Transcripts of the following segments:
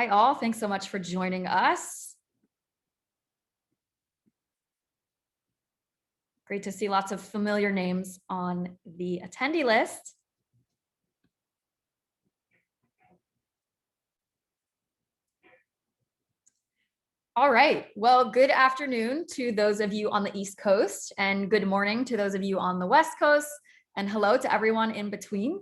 Hi all, thanks so much for joining us. Great to see lots of familiar names on the attendee list. All right, well, good afternoon to those of you on the East Coast and good morning to those of you on the West Coast, and hello to everyone in between.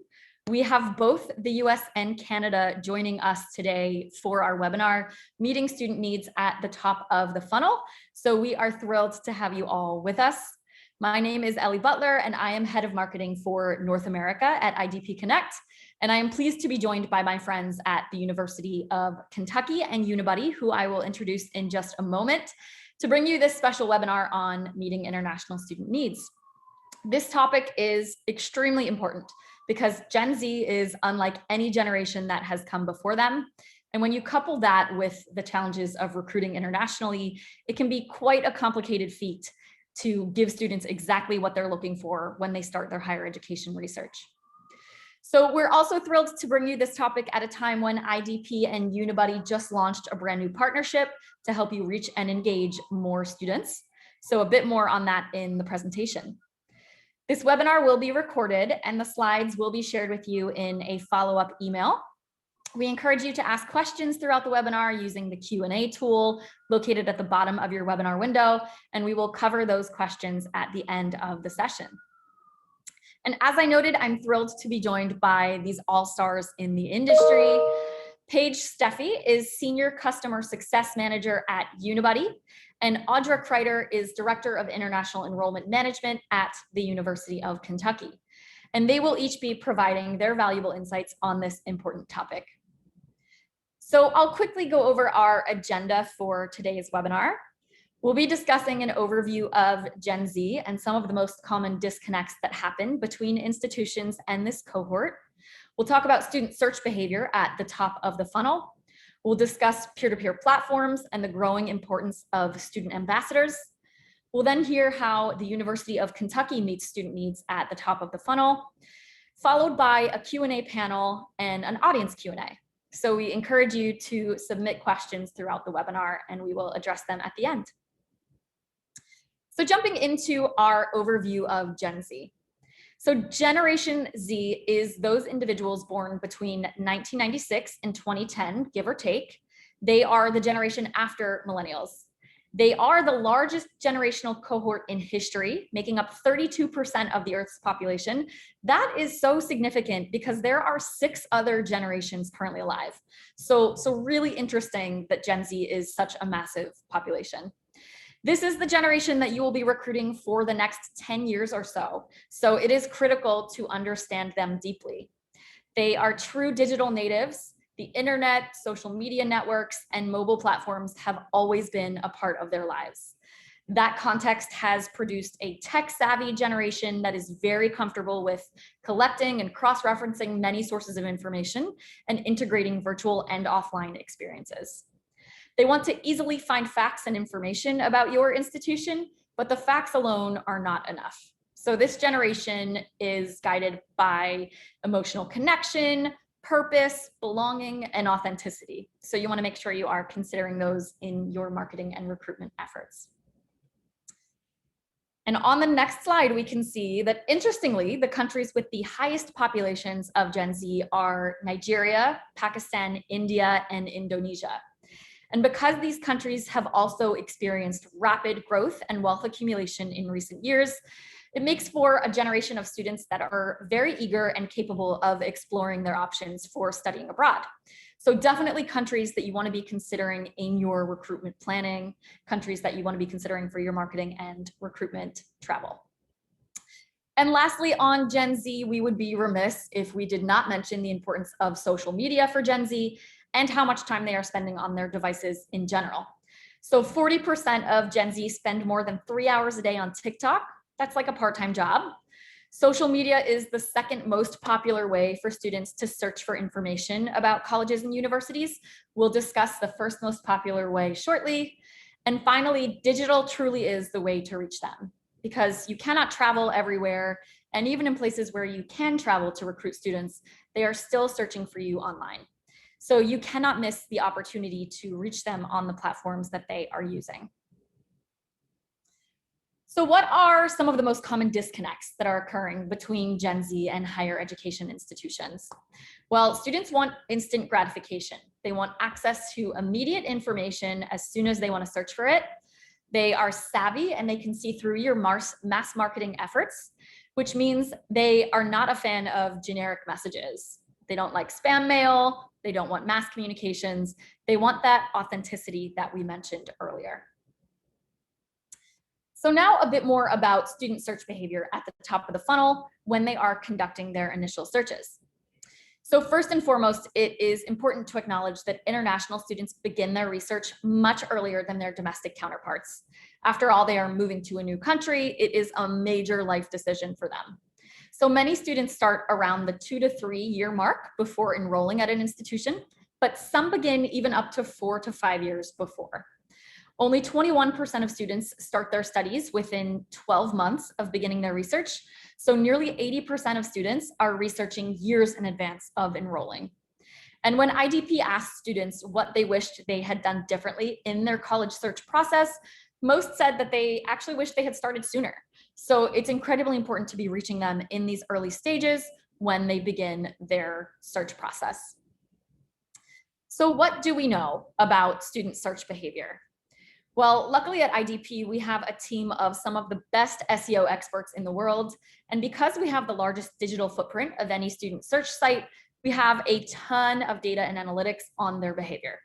We have both the US and Canada joining us today for our webinar, Meeting Student Needs at the Top of the Funnel. So we are thrilled to have you all with us. My name is Elle Butler, and I am Head of Marketing for North America at IDP Connect. And I am pleased to be joined by my friends at the University of Kentucky and Unibuddy, who I will introduce in just a moment, to bring you this special webinar on meeting international student needs. This topic is extremely important because Gen Z is unlike any generation that has come before them. And when you couple that with the challenges of recruiting internationally, it can be quite a complicated feat to give students exactly what they're looking for when they start their higher education research. So we're also thrilled to bring you this topic at a time when IDP and Unibuddy just launched a brand new partnership to help you reach and engage more students. So a bit more on that in the presentation. This webinar will be recorded and the slides will be shared with you in a follow-up email. We encourage you to ask questions throughout the webinar using the Q&A tool located at the bottom of your webinar window, and we will cover those questions at the end of the session. And as I noted, I'm thrilled to be joined by these all-stars in the industry. Paige Steffy is Senior Customer Success Manager at Unibuddy, and Audra Cryder is Director of International Enrollment Management at the University of Kentucky. And they will each be providing their valuable insights on this important topic. So I'll quickly go over our agenda for today's webinar. We'll be discussing an overview of Gen Z and some of the most common disconnects that happen between institutions and this cohort. We'll talk about student search behavior at the top of the funnel. We'll discuss peer-to-peer platforms and the growing importance of student ambassadors. We'll then hear how the University of Kentucky meets student needs at the top of the funnel, followed by a Q&A panel and an audience Q&A. So we encourage you to submit questions throughout the webinar and we will address them at the end. So jumping into our overview of Gen Z. So Generation Z is those individuals born between 1996 and 2010, give or take. They are the generation after millennials. They are the largest generational cohort in history, making up 32% of the Earth's population. That is so significant because there are 6 other generations currently alive. So really interesting that Gen Z is such a massive population. This is the generation that you will be recruiting for the next 10 years or so. So it is critical to understand them deeply. They are true digital natives. The internet, social media networks, and mobile platforms have always been a part of their lives. That context has produced a tech-savvy generation that is very comfortable with collecting and cross-referencing many sources of information and integrating virtual and offline experiences. They want to easily find facts and information about your institution, but the facts alone are not enough. So this generation is guided by emotional connection, purpose, belonging, and authenticity. So you want to make sure you are considering those in your marketing and recruitment efforts. And on the next slide, we can see that, interestingly, the countries with the highest populations of Gen Z are Nigeria, Pakistan, India, and Indonesia. And because these countries have also experienced rapid growth and wealth accumulation in recent years, it makes for a generation of students that are very eager and capable of exploring their options for studying abroad. So definitely countries that you want to be considering in your recruitment planning, countries that you want to be considering for your marketing and recruitment travel. And lastly, on Gen Z, we would be remiss if we did not mention the importance of social media for Gen Z and how much time they are spending on their devices in general. So 40% of Gen Z spend more than 3 hours a day on TikTok. That's like a part-time job. Social media is the second most popular way for students to search for information about colleges and universities. We'll discuss the first most popular way shortly. And finally, digital truly is the way to reach them because you cannot travel everywhere. And even in places where you can travel to recruit students, they are still searching for you online. So you cannot miss the opportunity to reach them on the platforms that they are using. So what are some of the most common disconnects that are occurring between Gen Z and higher education institutions? Well, students want instant gratification. They want access to immediate information as soon as they want to search for it. They are savvy and they can see through your mass marketing efforts, which means they are not a fan of generic messages. They don't like spam mail. They don't want mass communications. They want that authenticity that we mentioned earlier. So now a bit more about student search behavior at the top of the funnel when they are conducting their initial searches. So first and foremost, it is important to acknowledge that international students begin their research much earlier than their domestic counterparts. After all, they are moving to a new country. It is a major life decision for them. So many students start around the 2 to 3 year mark before enrolling at an institution, but some begin even up to 4 to 5 years before. Only 21% of students start their studies within 12 months of beginning their research. So nearly 80% of students are researching years in advance of enrolling. And when IDP asked students what they wished they had done differently in their college search process, most said that they actually wished they had started sooner. So it's incredibly important to be reaching them in these early stages when they begin their search process. So what do we know about student search behavior? Well, luckily at IDP, we have a team of some of the best SEO experts in the world. And because we have the largest digital footprint of any student search site, we have a ton of data and analytics on their behavior.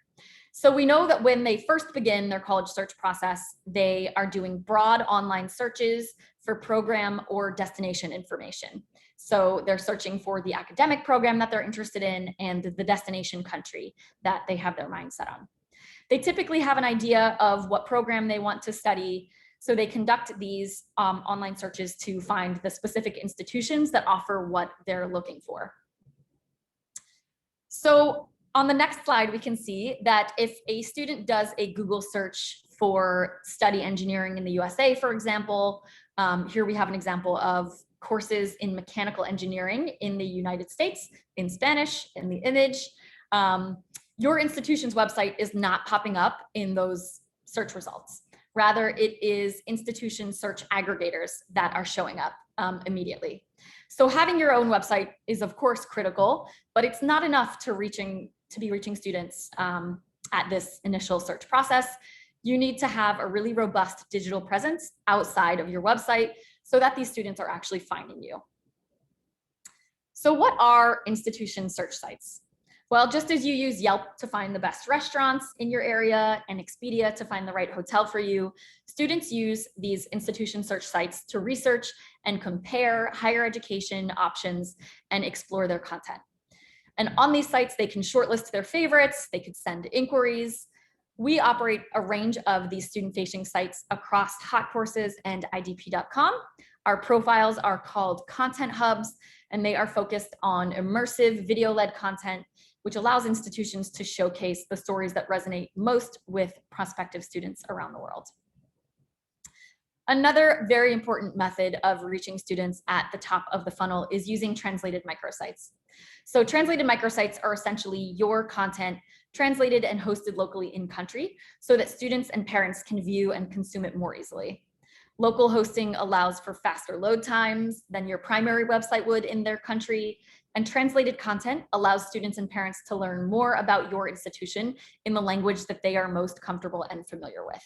So we know that when they first begin their college search process, they are doing broad online searches for program or destination information. So they're searching for the academic program that they're interested in and the destination country that they have their mind set on. They typically have an idea of what program they want to study, so they conduct these online searches to find the specific institutions that offer what they're looking for. So on the next slide, we can see that if a student does a Google search for study engineering in the USA, for example, here we have an example of courses in mechanical engineering in the United States in Spanish in the image. Your institution's website is not popping up in those search results. Rather, it is institution search aggregators that are showing up immediately. So having your own website is of course critical, but it's not enough to be reaching students at this initial search process. You need to have a really robust digital presence outside of your website so that these students are actually finding you. So what are institution search sites? Well, just as you use Yelp to find the best restaurants in your area and Expedia to find the right hotel for you, students use these institution search sites to research and compare higher education options and explore their content. And on these sites, they can shortlist their favorites, they could send inquiries. We operate a range of these student-facing sites across Hot Courses and IDP.com. Our profiles are called content hubs, and they are focused on immersive video-led content, which allows institutions to showcase the stories that resonate most with prospective students around the world. Another very important method of reaching students at the top of the funnel is using translated microsites. So translated microsites are essentially your content translated and hosted locally in country so that students and parents can view and consume it more easily. Local hosting allows for faster load times than your primary website would in their country, and translated content allows students and parents to learn more about your institution in the language that they are most comfortable and familiar with.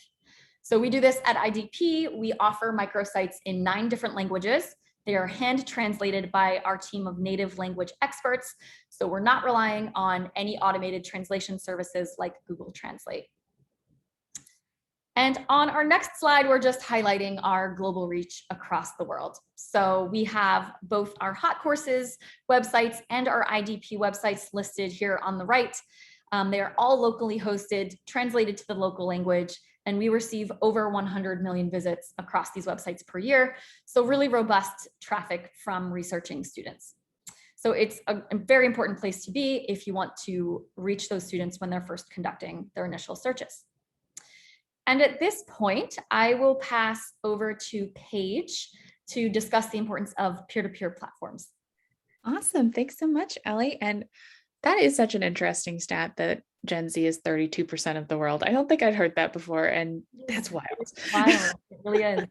So we do this at IDP. We offer microsites in 9 different languages. They are hand translated by our team of native language experts. So we're not relying on any automated translation services like Google Translate. And on our next slide, we're just highlighting our global reach across the world. So we have both our Hot Courses websites and our IDP websites listed here on the right. They are all locally hosted, translated to the local language, and we receive over 100 million visits across these websites per year. So really robust traffic from researching students. So it's a very important place to be if you want to reach those students when they're first conducting their initial searches. And at this point, I will pass over to Paige to discuss the importance of peer-to-peer platforms. Awesome. Thanks so much, Ellie. And That is such an interesting stat that Gen Z is 32% of the world. I don't think I'd heard that before, and that's wild. It's wild. It really is.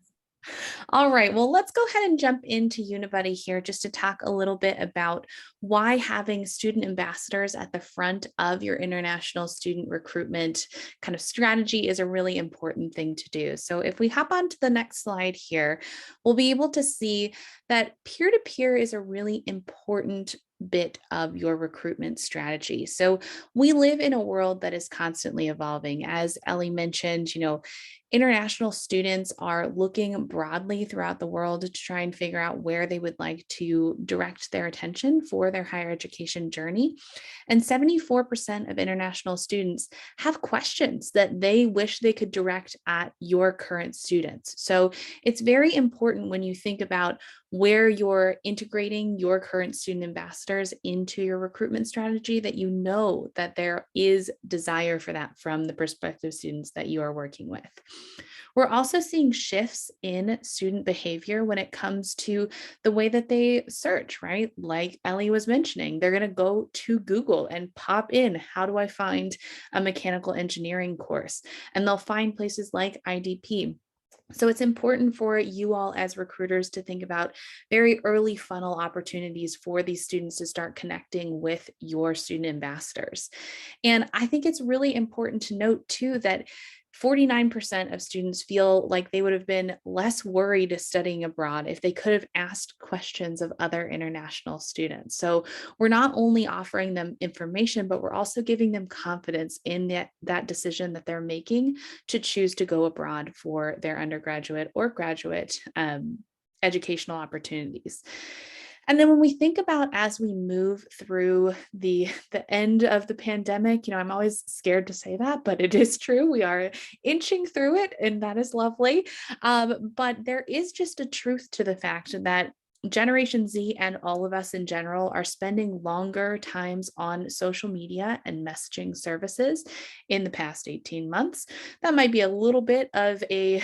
All right, well, let's go ahead and jump into Unibuddy here just to talk a little bit about why having student ambassadors at the front of your international student recruitment kind of strategy is a really important thing to do. So if we hop on to the next slide here, we'll be able to see that peer-to-peer is a really important bit of your recruitment strategy. So we live in a world that is constantly evolving. As Ellie mentioned, international students are looking broadly throughout the world to try and figure out where they would like to direct their attention for their higher education journey. And 74% of international students have questions that they wish they could direct at your current students. So it's very important when you think about where you're integrating your current student ambassadors into your recruitment strategy, that you know that there is desire for that from the prospective students that you are working with. We're also seeing shifts in student behavior when it comes to the way that they search, right? Like Ellie was mentioning, they're going to go to Google and pop in, how do I find a mechanical engineering course? And they'll find places like IDP. So it's important for you all as recruiters to think about very early funnel opportunities for these students to start connecting with your student ambassadors. And I think it's really important to note too that 49% of students feel like they would have been less worried studying abroad if they could have asked questions of other international students. So we're not only offering them information, but we're also giving them confidence in that decision that they're making to choose to go abroad for their undergraduate or graduate educational opportunities. And then when we think about as we move through the end of the pandemic, I'm always scared to say that, but it is true. We are inching through it, and that is lovely. But there is just a truth to the fact that Generation Z and all of us in general are spending longer times on social media and messaging services in the past 18 months. That might be a little bit of a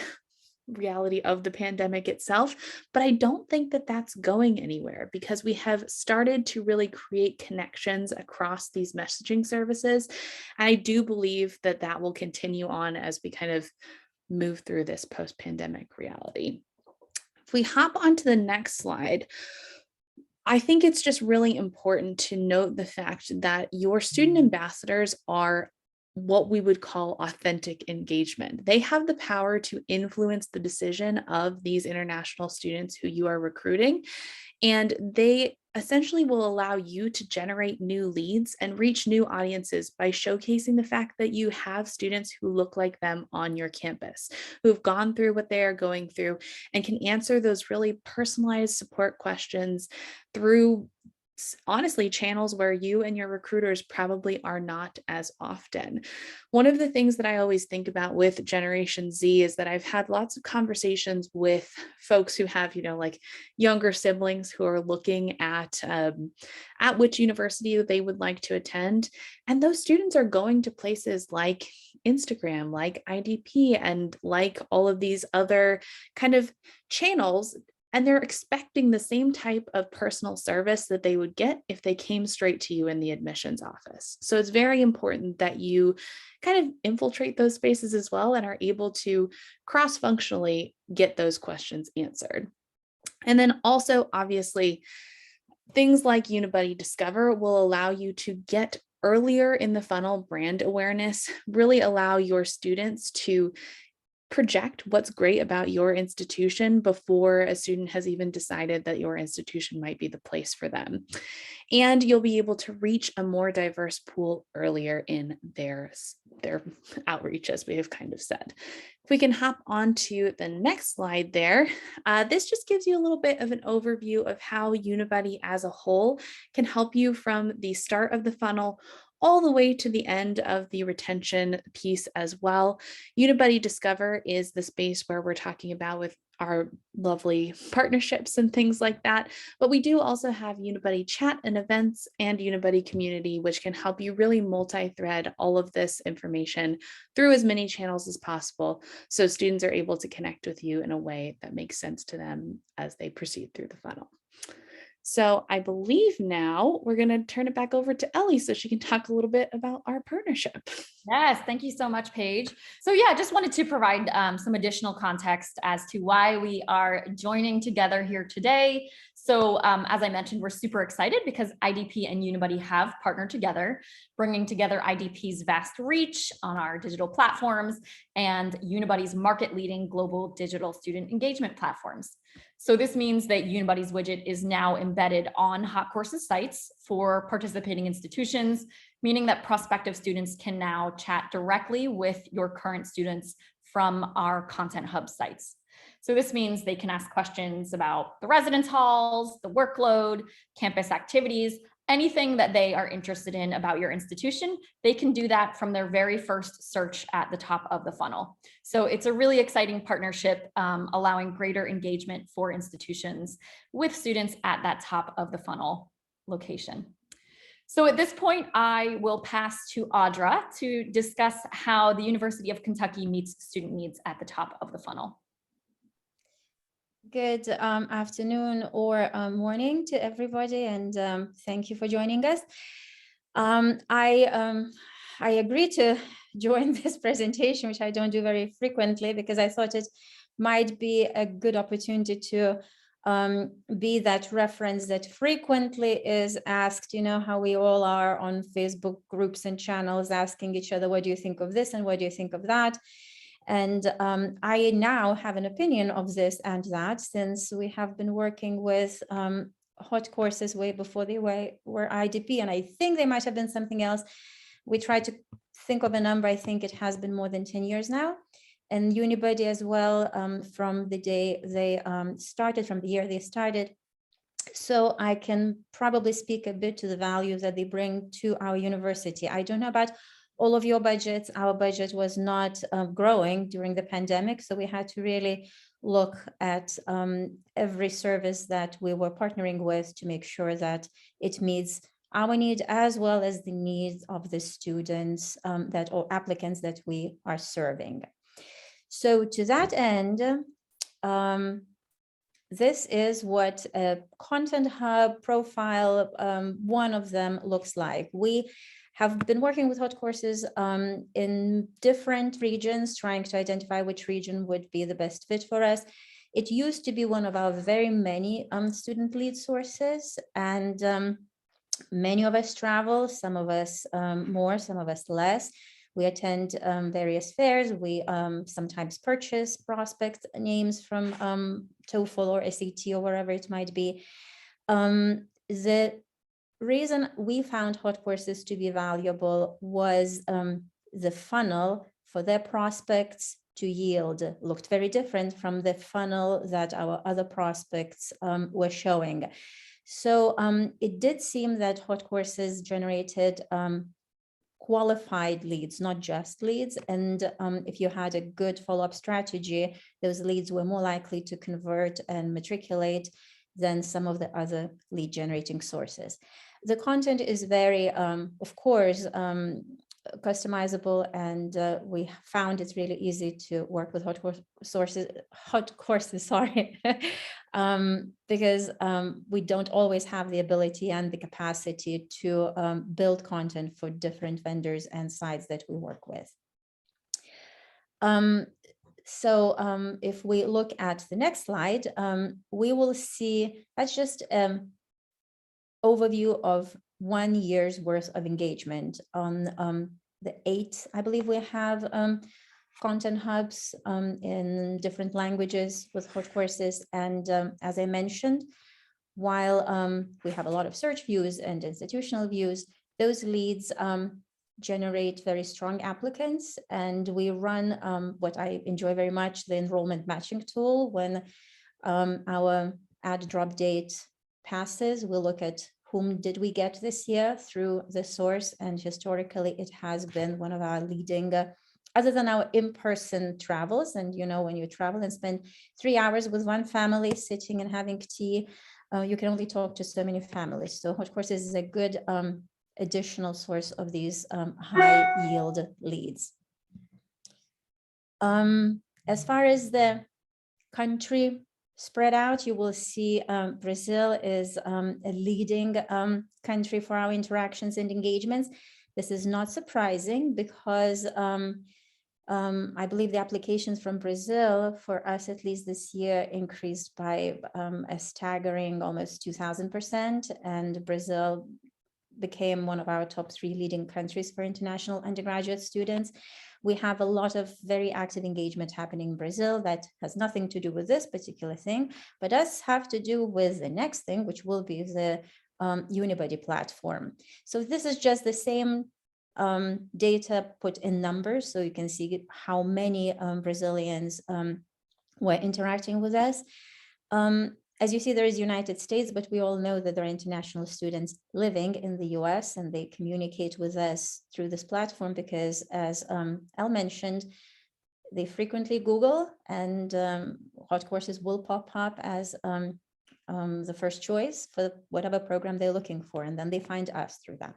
reality of the pandemic itself, but I don't think that that's going anywhere because we have started to really create connections across these messaging services. And I do believe that that will continue on as we kind of move through this post-pandemic reality. If we hop onto the next slide, I think it's just really important to note the fact that your student ambassadors are what we would call authentic engagement. They have the power to influence the decision of these international students who you are recruiting, and they essentially will allow you to generate new leads and reach new audiences by showcasing the fact that you have students who look like them on your campus, who have gone through what they are going through and can answer those really personalized support questions through honestly channels where you and your recruiters probably are not as often. One of the things that I always think about with Generation Z is that I've had lots of conversations with folks who have, like younger siblings who are looking at which university they would like to attend. And those students are going to places like Instagram, like IDP, and like all of these other kind of channels, and they're expecting the same type of personal service that they would get if they came straight to you in the admissions office. So it's very important that you kind of infiltrate those spaces as well and are able to cross-functionally get those questions answered. And then also, obviously, things like Unibuddy Discover will allow you to get earlier in the funnel brand awareness, really allow your students to project what's great about your institution before a student has even decided that your institution might be the place for them. And you'll be able to reach a more diverse pool earlier in their outreach, as we have kind of said. If we can hop on to the next slide there, this just gives you a little bit of an overview of how Unibuddy as a whole can help you from the start of the funnel all the way to the end of the retention piece as well. Unibuddy Discover is the space where we're talking about with our lovely partnerships and things like that. But we do also have Unibuddy Chat and events and Unibuddy Community, which can help you really multi-thread all of this information through as many channels as possible, so students are able to connect with you in a way that makes sense to them as they proceed through the funnel. So I believe now we're going to turn it back over to Elle so she can talk a little bit about our partnership. Yes, thank you so much, Paige. So yeah, just wanted to provide some additional context as to why we are joining together here today. So as I mentioned, we're super excited because IDP and Unibuddy have partnered together, bringing together IDP's vast reach on our digital platforms and Unibuddy's market-leading global digital student engagement platforms. So this means that Unibuddy's widget is now embedded on Hot Courses sites for participating institutions, meaning that prospective students can now chat directly with your current students from our Content Hub sites. So this means they can ask questions about the residence halls, the workload, campus activities, anything that they are interested in about your institution. They can do that from their very first search at the top of the funnel. So it's a really exciting partnership, allowing greater engagement for institutions with students at that top of the funnel location. So at this point, I will pass to Audra to discuss how the University of Kentucky meets student needs at the top of the funnel. Good afternoon or morning to everybody, and thank you for joining us. I agreed to join this presentation, which I don't do very frequently, because I thought it might be a good opportunity to be that reference that frequently is asked, you know, how we all are on Facebook groups and channels asking each other, what do you think of this and what do you think of that? And I now have an opinion of this and that, since we have been working with Hot Courses way before they were IDP, and I think they might have been something else. We tried to think of a number. I think it has been more than 10 years now. And Unibuddy as well, from the day they started, from the year they started. So I can probably speak a bit to the value that they bring to our university. I don't know about all of your budgets. Our budget was not growing during the pandemic, so we had to really look at every service that we were partnering with to make sure that it meets our need as well as the needs of the students or applicants that we are serving. So to that end, this is what a Content Hub profile, one of them, looks like. We have been working with Hot Courses in different regions, trying to identify which region would be the best fit for us. It used to be one of our very many student lead sources, and many of us travel, some of us more, some of us less. We attend various fairs. We sometimes purchase prospect names from TOEFL or SAT or wherever it might be. The reason we found Hot Courses to be valuable was the funnel for their prospects to yield looked very different from the funnel that our other prospects were showing. So it did seem that Hot Courses generated qualified leads, not just leads. And if you had a good follow-up strategy, those leads were more likely to convert and matriculate than some of the other lead generating sources. The content is very, of course, customizable, and we found it's really easy to work with Hot Courses, sorry, because we don't always have the ability and the capacity to build content for different vendors and sites that we work with. So if we look at the next slide, we will see that's just an overview of 1 year's worth of engagement on the 8, I believe we have content hubs in different languages with Hot Courses. And as I mentioned, while we have a lot of search views and institutional views, those leads generate very strong applicants. And we run what I enjoy very much, the enrollment matching tool. When our ad drop date passes, we look at whom did we get this year through the source, and historically it has been one of our leading, other than our in-person travels. And you know, when you travel and spend 3 hours with one family sitting and having tea, you can only talk to so many families. So Hot Courses is a good additional source of these high yield leads. As far as the country spread out, you will see Brazil is a leading country for our interactions and engagements. This is not surprising because I believe the applications from Brazil, for us at least this year, increased by a staggering almost 2,000%, and Brazil became one of our top 3 leading countries for international undergraduate students. We have a lot of very active engagement happening in Brazil that has nothing to do with this particular thing, but does have to do with the next thing, which will be the Unibuddy platform. So this is just the same data put in numbers, so you can see how many Brazilians were interacting with us. As you see, there is United States, but we all know that there are international students living in the US, and they communicate with us through this platform because, as Elle mentioned, they frequently Google, and hot courses will pop up as the first choice for whatever program they're looking for, and then they find us through that.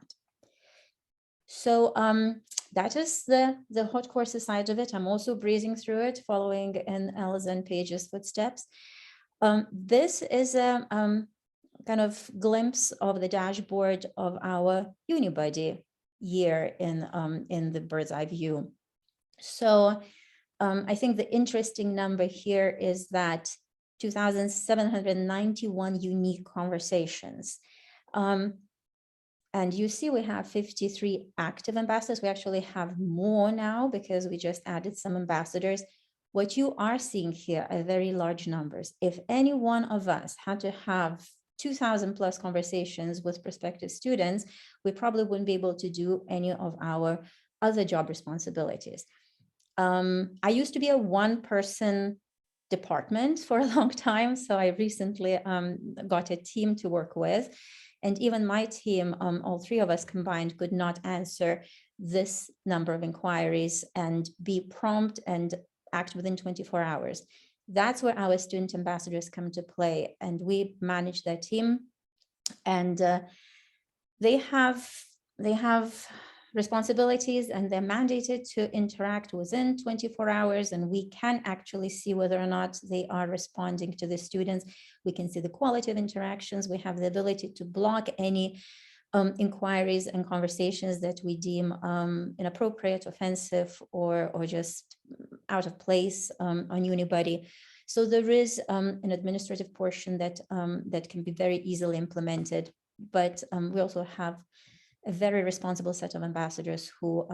So that is the hot courses side of it. I'm also breezing through it, following in Elle's and Paige's footsteps. This is a kind of glimpse of the dashboard of our Unibuddy year in the bird's eye view. So I think the interesting number here is that 2,791 unique conversations. And you see we have 53 active ambassadors. We actually have more now because we just added some ambassadors. What you are seeing here are very large numbers. If any one of us had to have 2,000 plus conversations with prospective students, we probably wouldn't be able to do any of our other job responsibilities. I used to be a one-person department for a long time, so I recently got a team to work with. And even my team, all 3 of us combined, could not answer this number of inquiries and be prompt and act within 24 hours. That's where our student ambassadors come to play, and we manage their team. And they have responsibilities, and they're mandated to interact within 24 hours, and we can actually see whether or not they are responding to the students. We can see the quality of interactions. We have the ability to block any inquiries and conversations that we deem inappropriate, offensive, or just out of place on Unibuddy. So there is an administrative portion that can be very easily implemented, but we also have a very responsible set of ambassadors who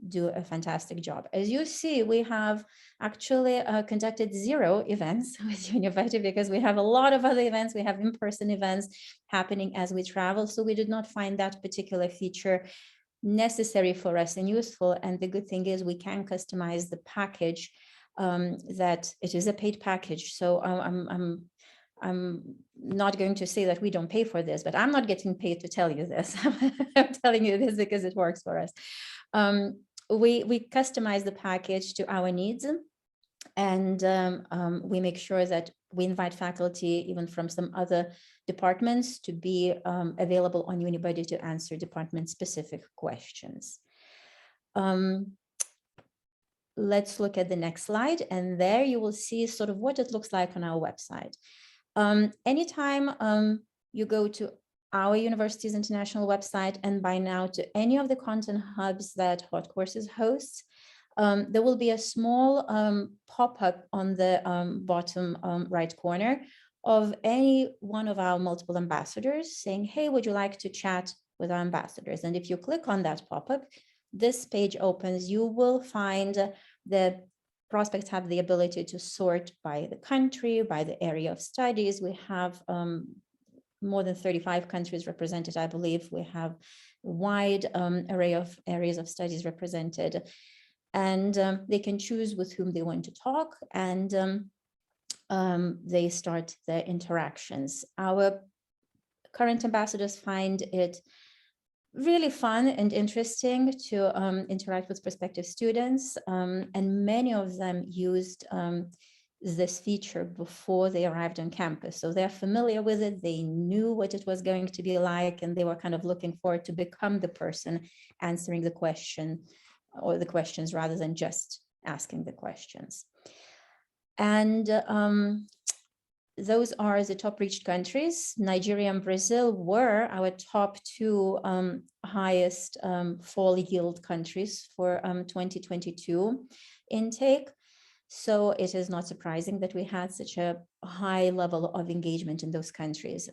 do a fantastic job. As you see, we have actually conducted 0 events with Unibuddy because we have a lot of other events. We have in-person events happening as we travel. So we did not find that particular feature necessary for us and useful. And the good thing is we can customize the package, that it is a paid package. So I'm not going to say that we don't pay for this, but I'm not getting paid to tell you this. I'm telling you this because it works for us. We customize the package to our needs, and we make sure that we invite faculty even from some other departments to be available on Unibuddy to answer department-specific questions. Let's look at the next slide, and there you will see sort of what it looks like on our website. Anytime you go to our university's international website, and by now to any of the content hubs that Hot Courses hosts, there will be a small pop-up on the bottom right corner of any one of our multiple ambassadors saying, hey, would you like to chat with our ambassadors? And if you click on that pop-up, this page opens. You will find the prospects have the ability to sort by the country, by the area of studies. We have more than 35 countries represented, I believe. We have a wide array of areas of studies represented. And they can choose with whom they want to talk, and they start their interactions. Our current ambassadors find it really fun and interesting to interact with prospective students, and many of them used this feature before they arrived on campus. So they're familiar with it, they knew what it was going to be like, and they were kind of looking forward to become the person answering the question, or the questions, rather than just asking the questions. And those are the top reached countries. Nigeria and Brazil were our top two highest fall yield countries for 2022 intake. So it is not surprising that we had such a high level of engagement in those countries.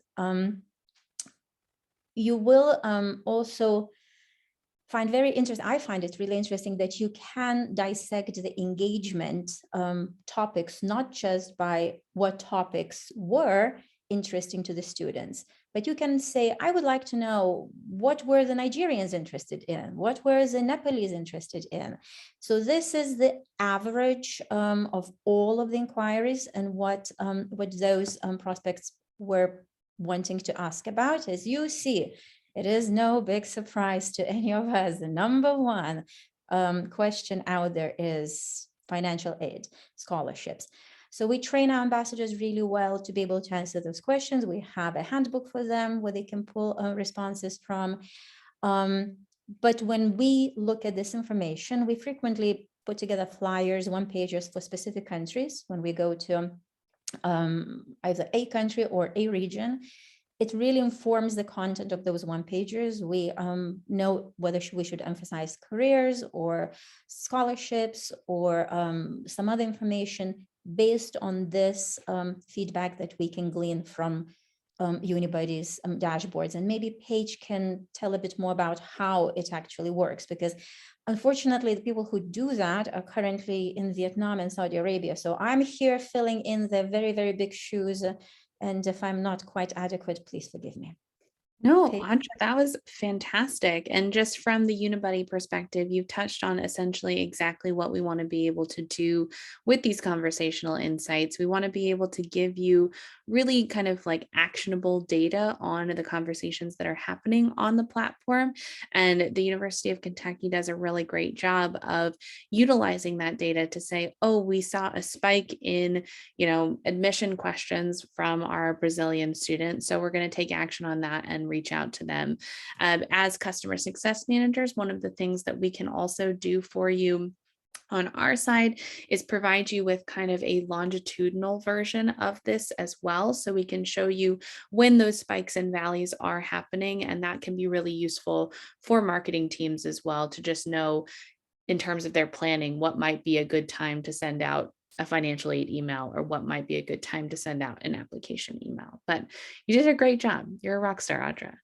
You will also find very interesting, I find it really interesting that you can dissect the engagement topics, not just by what topics were interesting to the students, but you can say, I would like to know what were the Nigerians interested in, what were the Nepalese interested in. So this is the average of all of the inquiries and what those prospects were wanting to ask about. As you see, it is no big surprise to any of us. The number one question out there is financial aid, scholarships. So we train our ambassadors really well to be able to answer those questions. We have a handbook for them where they can pull responses from. But when we look at this information, we frequently put together flyers, one-pagers for specific countries. When we go to either a country or a region, it really informs the content of those one-pagers. We know whether we should emphasize careers or scholarships or some other information based on this feedback that we can glean from Unibuddy's dashboards. And maybe Paige can tell a bit more about how it actually works, because unfortunately, the people who do that are currently in Vietnam and Saudi Arabia. So I'm here filling in the very, very big shoes. And if I'm not quite adequate, please forgive me. No, Okay. Audra, that was fantastic. And just from the Unibuddy perspective, you've touched on essentially exactly what we want to be able to do with these conversational insights. We want to be able to give you really kind of like actionable data on the conversations that are happening on the platform. And the University of Kentucky does a really great job of utilizing that data to say, oh, we saw a spike in, admission questions from our Brazilian students. So we're going to take action on that and reach out to them. As customer success managers, one of the things that we can also do for you on our side is provide you with kind of a longitudinal version of this as well. So we can show you when those spikes and valleys are happening. And that can be really useful for marketing teams as well, to just know in terms of their planning, what might be a good time to send out a financial aid email, or what might be a good time to send out an application email. But you did a great job. You're a rock star, Audra.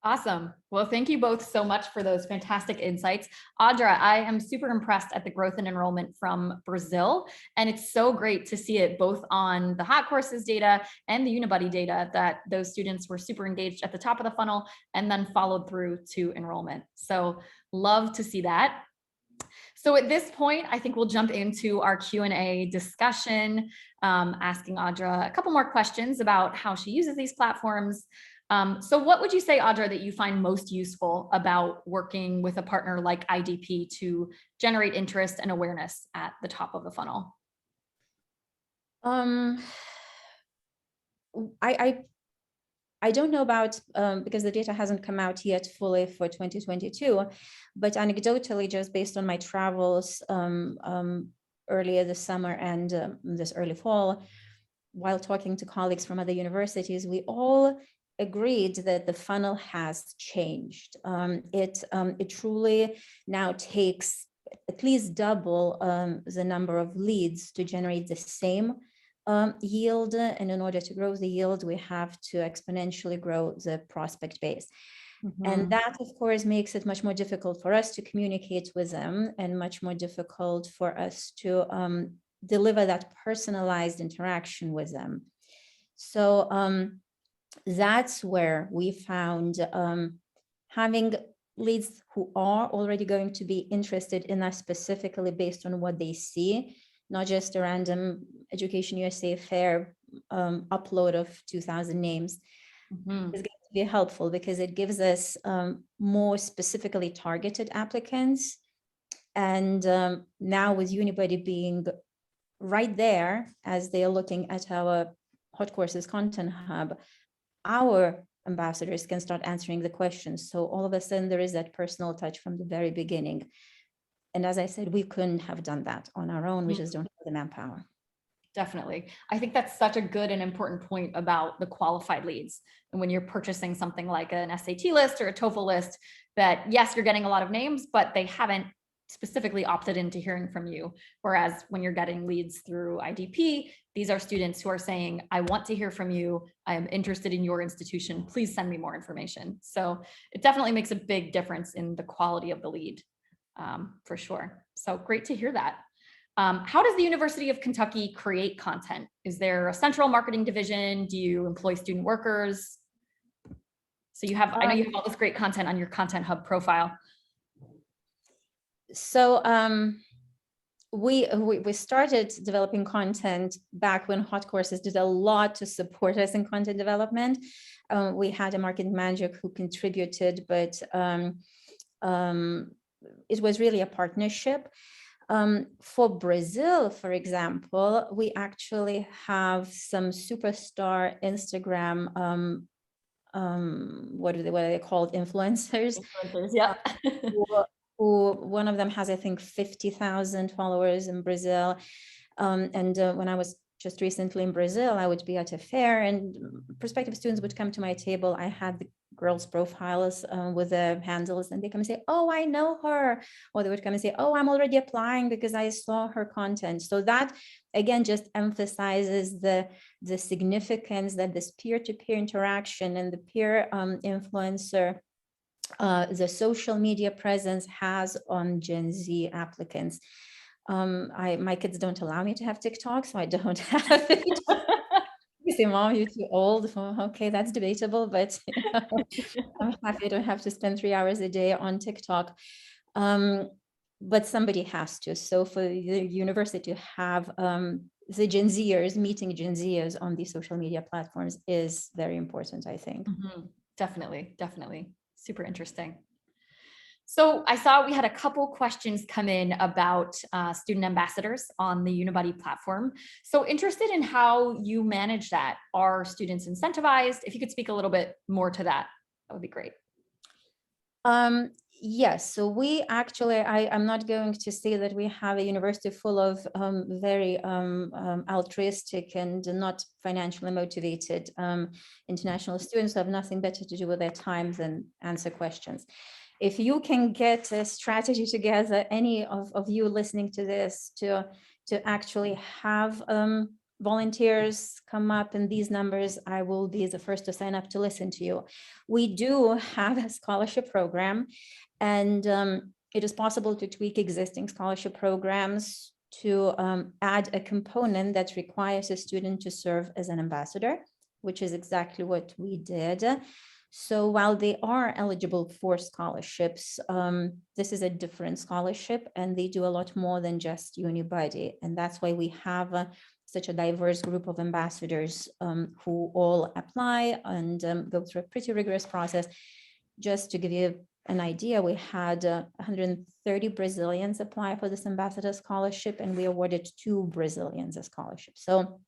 Awesome. Well, thank you both so much for those fantastic insights. Audra, I am super impressed at the growth and enrollment from Brazil. And it's so great to see it both on the hot courses data and the Unibuddy data, that those students were super engaged at the top of the funnel and then followed through to enrollment. So love to see that. So at this point, I think we'll jump into our Q&A discussion, asking Audra a couple more questions about how she uses these platforms. So what would you say, Audra, that you find most useful about working with a partner like IDP to generate interest and awareness at the top of the funnel? I don't know about, because the data hasn't come out yet fully for 2022, but anecdotally, just based on my travels earlier this summer and this early fall, while talking to colleagues from other universities, we all agreed that the funnel has changed. It truly now takes at least double the number of leads to generate the same yield, and in order to grow the yield, we have to exponentially grow the prospect base. And that, of course, makes it much more difficult for us to communicate with them, and much more difficult for us to deliver that personalized interaction with them. So that's where we found having leads who are already going to be interested in us specifically based on what they see, not just a random Education USA Fair upload of 2,000 names, is going to be helpful, because it gives us more specifically targeted applicants. And now with Unibuddy being right there as they are looking at our Hot Courses Content Hub, our ambassadors can start answering the questions. So all of a sudden there is that personal touch from the very beginning. And as I said, we couldn't have done that on our own. We just don't have the manpower. Definitely. I think that's such a good and important point about the qualified leads. And when you're purchasing something like an SAT list or a TOEFL list, that yes, you're getting a lot of names, but they haven't specifically opted into hearing from you. Whereas when you're getting leads through IDP, these are students who are saying, I want to hear from you. I am interested in your institution. Please send me more information. So it definitely makes a big difference in the quality of the lead, for sure. So great to hear that. How does the University of Kentucky create content? Is there a central marketing division? Do you employ student workers? So you have, I know you have all this great content on your Content Hub profile. So we started developing content back when Hot Courses did a lot to support us in content development. We had a marketing manager who contributed, but it was really a partnership. For Brazil, for example, we actually have some superstar Instagram, what are they called, influencers? Yeah. who one of them has, I think, 50,000 followers in Brazil. When I was just recently in Brazil, I would be at a fair and prospective students would come to my table. I had the girls' profiles with the handles, and they come and say, oh, I know her. Or they would come and say, oh, I'm already applying because I saw her content. So that, again, just emphasizes the significance that this peer-to-peer interaction and the peer influencer, the social media presence has on Gen Z applicants. My kids don't allow me to have TikTok, so I don't have it. You say, Mom, you're too old. Well, okay, that's debatable, but you know, I'm happy I don't have to spend 3 hours a day on TikTok. But somebody has to. So for the university to have the Gen Zers, meeting Gen Zers on these social media platforms is very important, I think. Definitely, definitely. Super interesting. So I saw we had a couple questions come in about student ambassadors on the Unibuddy platform. So interested in how you manage that. Are students incentivized? If you could speak a little bit more to that, that would be great. Yes, so we actually, I'm not going to say that we have a university full of very altruistic and not financially motivated international students who have nothing better to do with their time than answer questions. If you can get a strategy together, any of you listening to this, to actually have volunteers come up in these numbers, I will be the first to sign up to listen to you. We do have a scholarship program, and it is possible to tweak existing scholarship programs to add a component that requires a student to serve as an ambassador, which is exactly what we did. So while they are eligible for scholarships, this is a different scholarship, and they do a lot more than just Unibuddy. And that's why we have such a diverse group of ambassadors who all apply and go through a pretty rigorous process. Just to give you an idea, we had 130 Brazilians apply for this ambassador scholarship, and we awarded 2 Brazilians a scholarship. So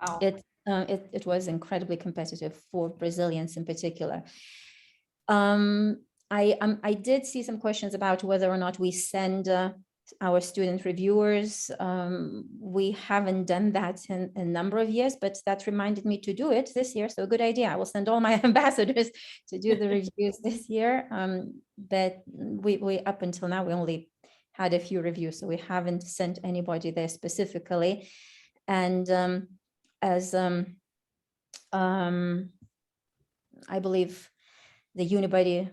wow. It was incredibly competitive for Brazilians in particular. I did see some questions about whether or not we send our student reviewers. We haven't done that in a number of years, but that reminded me to do it this year. So good idea. I will send all my ambassadors to do the reviews this year. But we up until now, we only had a few reviews, so we haven't sent anybody there specifically. And as I believe the Unibuddy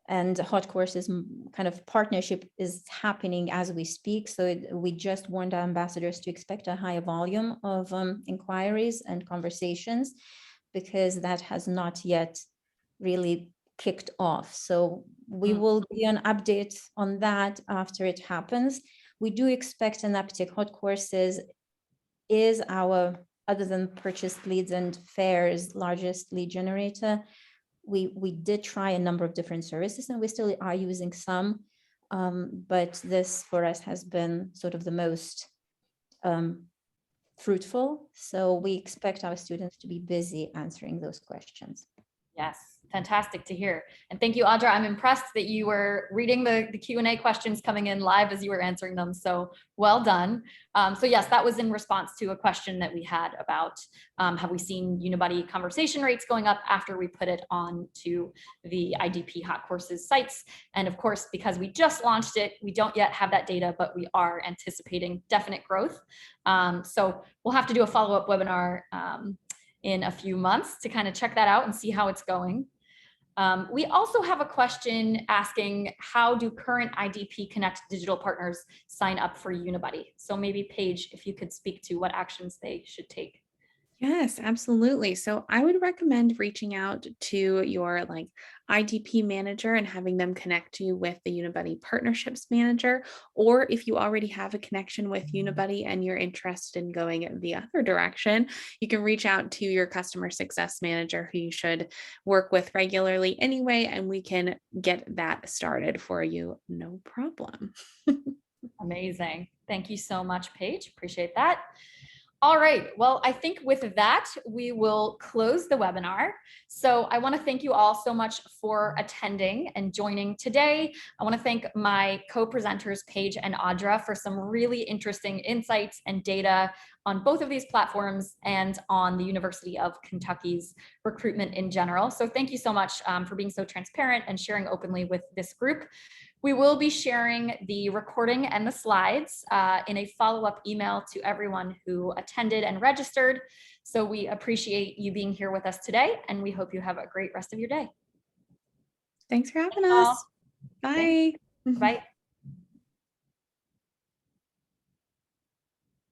and Hot Courses kind of partnership is happening as we speak. So we just warned our ambassadors to expect a higher volume of inquiries and conversations, because that has not yet really kicked off. So we will be an update on that after it happens. We do expect an uptick. Hot Courses is our, other than purchased leads and fairs, largest lead generator. We did try a number of different services, and we still are using some, but this for us has been sort of the most fruitful. So we expect our students to be busy answering those questions. Yes, Fantastic to hear. And thank you, Audra. I'm impressed that you were reading the Q&A questions coming in live as you were answering them. So well done. So yes, that was in response to a question that we had about have we seen Unibuddy conversation rates going up after we put it on to the IDP Hot Courses sites. And of course, because we just launched it, we don't yet have that data, but we are anticipating definite growth. So we'll have to do a follow-up webinar in a few months to kind of check that out and see how it's going. We also have a question asking, how do current IDP Connect digital partners sign up for Unibuddy? So maybe Paige, if you could speak to what actions they should take. Yes, absolutely. So I would recommend reaching out to your IDP manager and having them connect you with the Unibuddy partnerships manager. Or if you already have a connection with Unibuddy and you're interested in going the other direction, you can reach out to your customer success manager, who you should work with regularly anyway, and we can get that started for you. No problem. Amazing. Thank you so much, Paige. Appreciate that. All right, well, I think with that, we will close the webinar. So I want to thank you all so much for attending and joining today. I want to thank my co-presenters, Paige and Audra, for some really interesting insights and data on both of these platforms and on the University of Kentucky's recruitment in general. So thank you so much for being so transparent and sharing openly with this group. We will be sharing the recording and the slides in a follow-up email to everyone who attended and registered. So we appreciate you being here with us today, and we hope you have a great rest of your day. Thanks for having us. Bye. Bye.